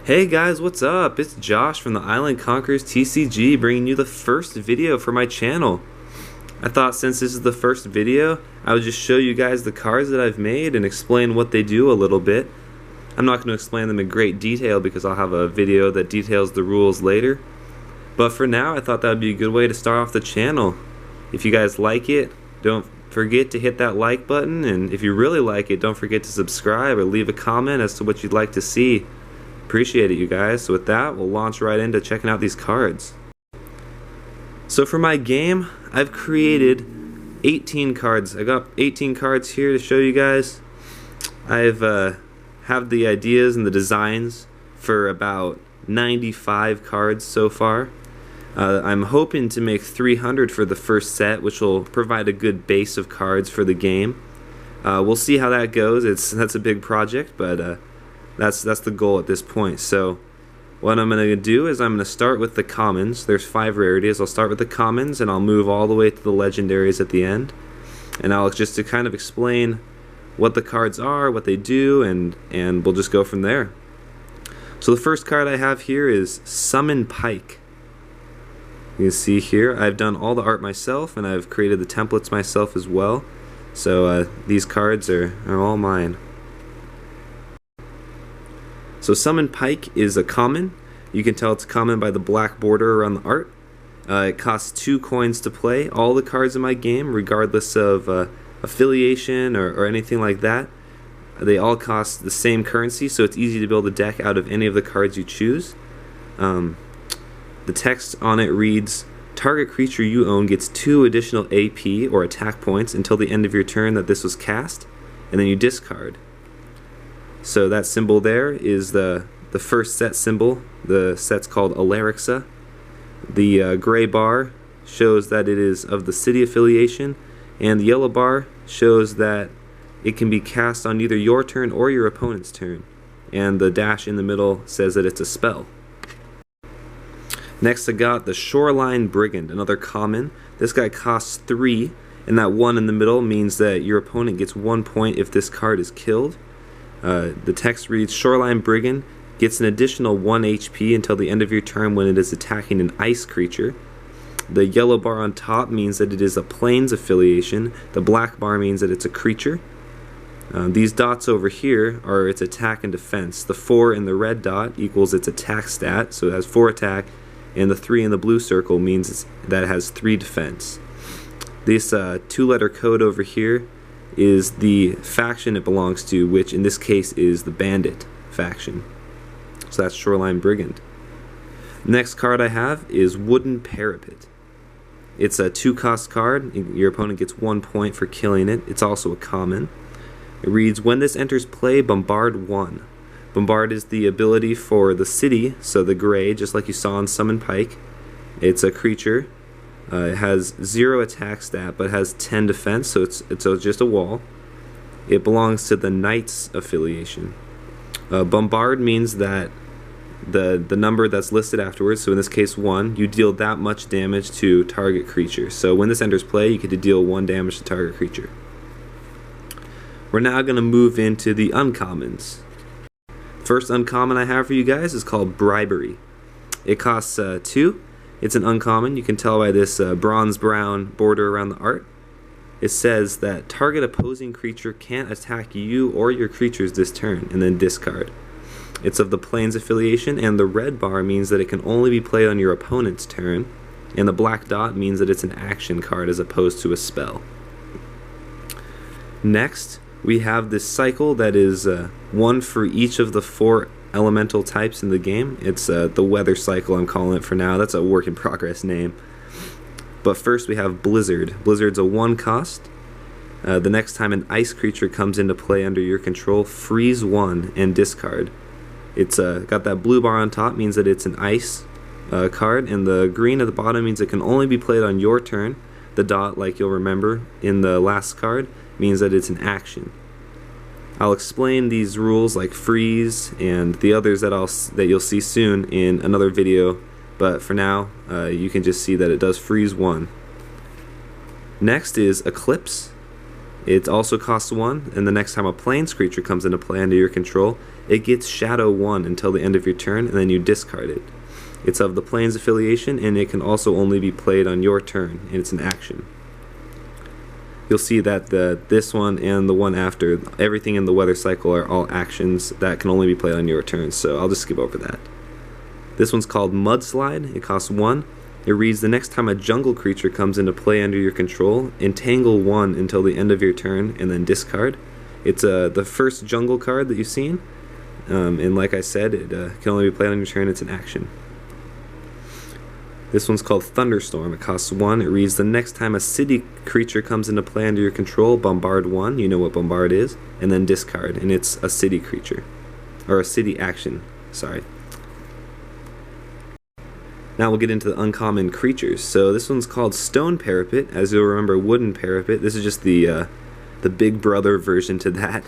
Hey guys, what's up? It's Josh from the Island Conquerors TCG bringing you the first video for my channel. I thought since this is the first video, I would just show you guys the cards that I've made and explain what they do a little bit. I'm not going to explain them in great detail because I'll have a video that details the rules later. But for now, I thought that would be a good way to start off the channel. If you guys like it, don't forget to hit that like button, and if you really like it, don't forget to subscribe or leave a comment as to what you'd like to see. Appreciate it, you guys. So with that, we'll launch right into checking out these cards. So for my game, I've created 18 cards. I got 18 cards here to show you guys. I've have the ideas and the designs for about 95 cards so far. I'm hoping to make 300 for the first set, which will provide a good base of cards for the game. We'll see how that goes. That's a big project, but that's the goal at this point. So what I'm going to do is I'm going to start with the commons. There's 5 rarities. I'll start with the commons and I'll move all the way to the legendaries at the end. And I'll just to kind of explain what the cards are, what they do, and we'll just go from there. So the first card I have here is Summon Pike. You can see here I've done all the art myself and I've created the templates myself as well. So these cards are all mine. So Summon Pike is a common. You can tell it's common by the black border around the art. It costs 2 coins to play. All the cards in my game, regardless of affiliation or anything like that, they all cost the same currency, so it's easy to build a deck out of any of the cards you choose. The text on it reads, target creature you own gets 2 additional AP or attack points until the end of your turn that this was cast, and then you discard. So that symbol there is the first set symbol. The set's called Alarixa. The gray bar shows that it is of the city affiliation, and the yellow bar shows that it can be cast on either your turn or your opponent's turn. And the dash in the middle says that it's a spell. Next I got the Shoreline Brigand, another common. This guy costs 3, and that 1 in the middle means that your opponent gets 1 point if this card is killed. The text reads, Shoreline Brigand gets an additional 1 HP until the end of your turn when it is attacking an ice creature. The yellow bar on top means that it is a plains affiliation. The black bar means that it's a creature. These dots over here are its attack and defense. The 4 in the red dot equals its attack stat, so it has 4 attack, and the 3 in the blue circle means that it has 3 defense. This 2-letter code over here is the faction it belongs to, which in this case is the Bandit faction. So that's Shoreline Brigand. Next card I have is Wooden Parapet. It's a 2-cost card. Your opponent gets 1 point for killing it. It's also a common. It reads, when this enters play, bombard 1. Bombard is the ability for the city, so the gray, just like you saw on Summon Pike. It's a creature. It has 0 attack stat, but has 10 defense, so it's just a wall. It belongs to the Knights affiliation. Bombard means that the number that's listed afterwards, so in this case 1, you deal that much damage to target creature. So when this enters play, you get to deal 1 damage to target creature. We're now going to move into the uncommons. First uncommon I have for you guys is called Bribery. It costs 2. It's an uncommon. You can tell by this bronze brown border around the art. It says that target opposing creature can't attack you or your creatures this turn, and then discard. It's of the Plains affiliation, and the red bar means that it can only be played on your opponent's turn, and the black dot means that it's an action card as opposed to a spell. Next, we have this cycle that is 1 for each of the 4 elemental types in the game. It's the weather cycle, I'm calling it for now. That's a work in progress name. But first we have Blizzard. Blizzard's a 1 cost. The next time an ice creature comes into play under your control, freeze 1 and discard. It's got that blue bar on top, means that it's an ice card, and the green at the bottom means it can only be played on your turn. The dot, like you'll remember in the last card, means that it's an action. I'll explain these rules like freeze and the others that you'll see soon in another video, but for now you can just see that it does freeze 1. Next is Eclipse. It also costs 1, and the next time a Plains creature comes into play under your control, it gets Shadow 1 until the end of your turn, and then you discard it. It's of the Plains affiliation, and it can also only be played on your turn, and it's an action. You'll see that this one and the one after, everything in the weather cycle are all actions that can only be played on your turn, so I'll just skip over that. This one's called Mudslide. It costs 1. It reads, the next time a jungle creature comes into play under your control, entangle 1 until the end of your turn, and then discard. It's the first jungle card that you've seen, and like I said, it can only be played on your turn. It's an action. This one's called Thunderstorm. It costs 1. It reads, the next time a city creature comes into play under your control, bombard 1, you know what bombard is, and then discard, and it's a city creature. Or a city action, sorry. Now we'll get into the uncommon creatures. So this one's called Stone Parapet. As you'll remember, Wooden Parapet. This is just the big brother version to that.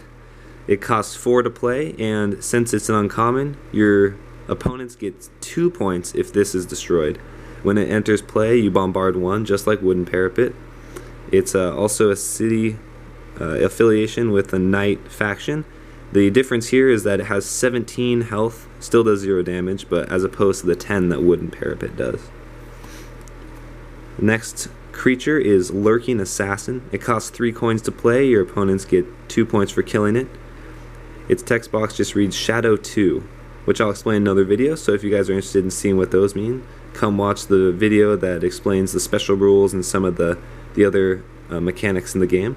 It costs 4 to play, and since it's an uncommon, your opponents get 2 points if this is destroyed. When it enters play, you bombard 1, just like Wooden Parapet. It's also a city affiliation with a knight faction. The difference here is that it has 17 health, still does 0 damage, but as opposed to the 10 that Wooden Parapet does. Next creature is Lurking Assassin. It costs 3 coins to play. Your opponents get 2 points for killing it. Its text box just reads Shadow 2, which I'll explain in another video, so if you guys are interested in seeing what those mean, come watch the video that explains the special rules and some of the other mechanics in the game.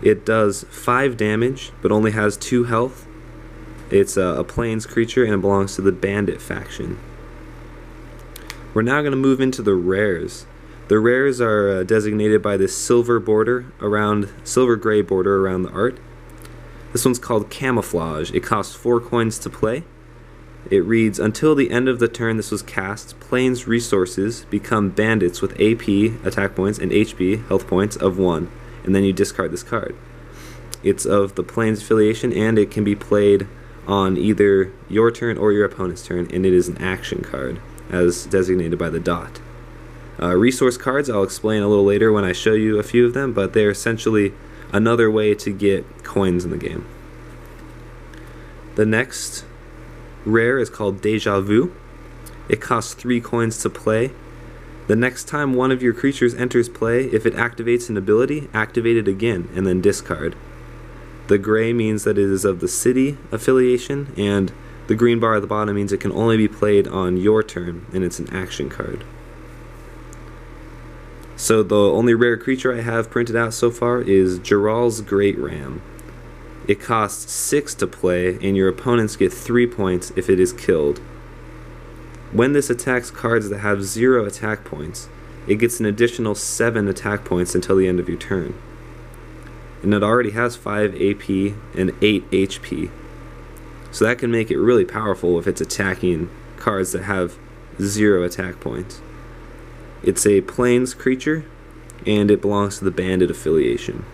It does 5 damage, but only has 2 health. It's a Plains creature, and it belongs to the Bandit faction. We're now going to move into the rares. The rares are designated by this silver gray border around the art. This one's called Camouflage. It costs 4 coins to play. It reads, until the end of the turn this was cast, Plains resources become bandits with AP, attack points, and HP, health points, of 1, and then you discard this card. It's of the Plains affiliation, and it can be played on either your turn or your opponent's turn, and it is an action card, as designated by the dot. Resource cards I'll explain a little later when I show you a few of them, but they're essentially another way to get coins in the game. The next rare is called Deja Vu. It costs 3 coins to play. The next time one of your creatures enters play, if it activates an ability, activate it again and then discard. The gray means that it is of the city affiliation, and the green bar at the bottom means it can only be played on your turn, and it's an action card. So the only rare creature I have printed out so far is Jiral's Great Ram. It costs 6 to play, and your opponents get 3 points if it is killed. When this attacks cards that have 0 attack points, it gets an additional 7 attack points until the end of your turn. And it already has 5 AP and 8 HP. So that can make it really powerful if it's attacking cards that have 0 attack points. It's a Plains creature, and it belongs to the Bandit affiliation.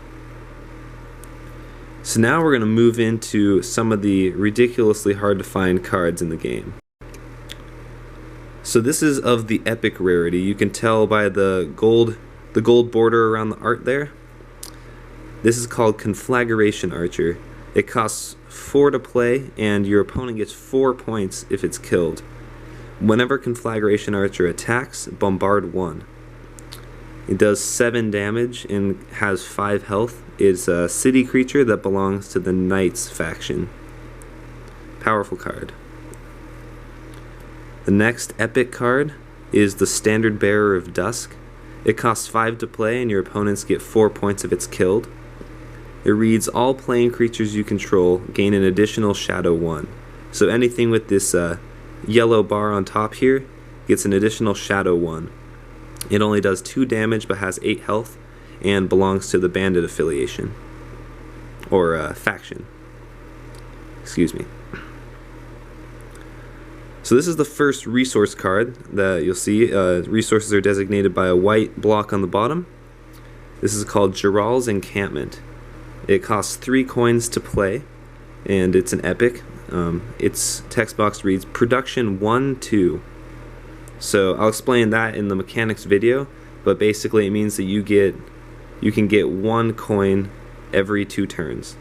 So now we're going to move into some of the ridiculously hard to find cards in the game. So this is of the epic rarity. You can tell by the gold border around the art there. This is called Conflagration Archer. It costs 4 to play, and your opponent gets 4 points if it's killed. Whenever Conflagration Archer attacks, bombard 1. It does 7 damage and has 5 health. It's a city creature that belongs to the Knights faction. Powerful card. The next epic card is the Standard Bearer of Dusk. It costs 5 to play, and your opponents get 4 points if it's killed. It reads, all playing creatures you control gain an additional Shadow 1. So anything with this yellow bar on top here gets an additional Shadow 1. It only does 2 damage but has 8 health and belongs to the Bandit affiliation. Or faction. Excuse me. So this is the first resource card that you'll see. Resources are designated by a white block on the bottom. This is called Jiral's Encampment. It costs 3 coins to play, and it's an epic. Its text box reads Production 1-2. So I'll explain that in the mechanics video, but basically it means that you get you can get 1 coin every 2 turns.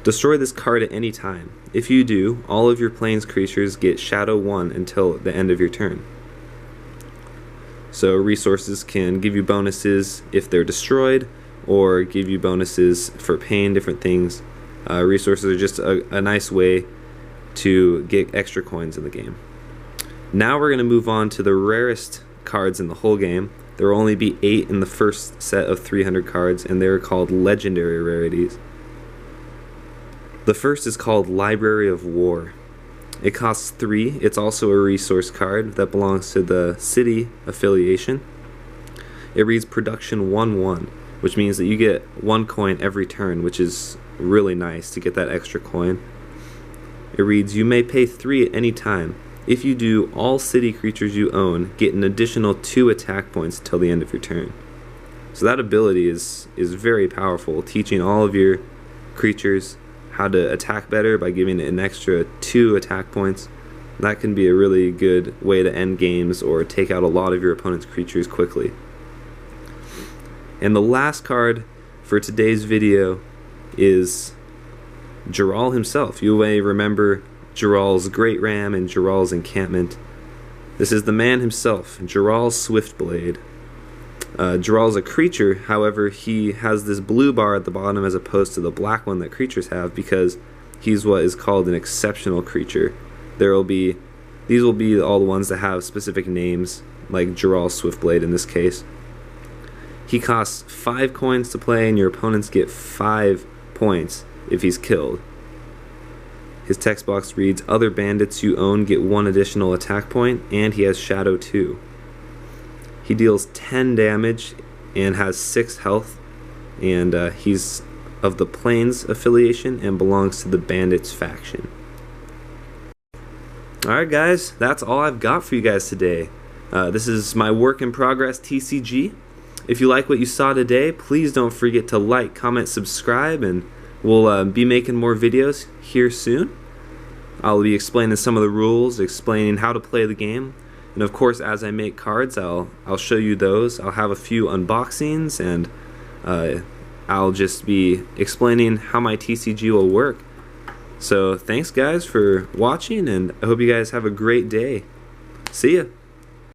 Destroy this card at any time. If you do, all of your plains creatures get Shadow 1 until the end of your turn. So resources can give you bonuses if they're destroyed, or give you bonuses for pain, different things. Resources are just a nice way to get extra coins in the game. Now we're going to move on to the rarest cards in the whole game. There will only be 8 in the first set of 300 cards, and they're called legendary rarities. The first is called Library of War. It costs 3. It's also a resource card that belongs to the city affiliation. It reads production 1/1, which means that you get 1 coin every turn, which is really nice to get that extra coin. It reads, you may pay 3 at any time. If you do, all city creatures you own get an additional 2 attack points until the end of your turn. So that ability is very powerful, teaching all of your creatures how to attack better by giving it an extra 2 attack points. That can be a really good way to end games or take out a lot of your opponent's creatures quickly. And the last card for today's video is Geralt himself. You may remember Geralt's Great Ram and Geralt's Encampment. This is the man himself, Geralt Swiftblade. Geralt's a creature, however, he has this blue bar at the bottom as opposed to the black one that creatures have because he's what is called an exceptional creature. These will be all the ones that have specific names, like Geralt Swiftblade in this case. He costs 5 coins to play, and your opponents get 5 points if he's killed. His text box reads, other bandits you own get 1 additional attack point, and he has Shadow 2. He deals 10 damage and has 6 health, and he's of the Plains affiliation and belongs to the Bandits faction. Alright guys, that's all I've got for you guys today. This is my work in progress TCG. If you like what you saw today, please don't forget to like, comment, subscribe, and we'll be making more videos here soon. I'll be explaining some of the rules, explaining how to play the game, and of course as I make cards I'll show you those. I'll have a few unboxings, and I'll just be explaining how my TCG will work. So thanks guys for watching, and I hope you guys have a great day. See ya!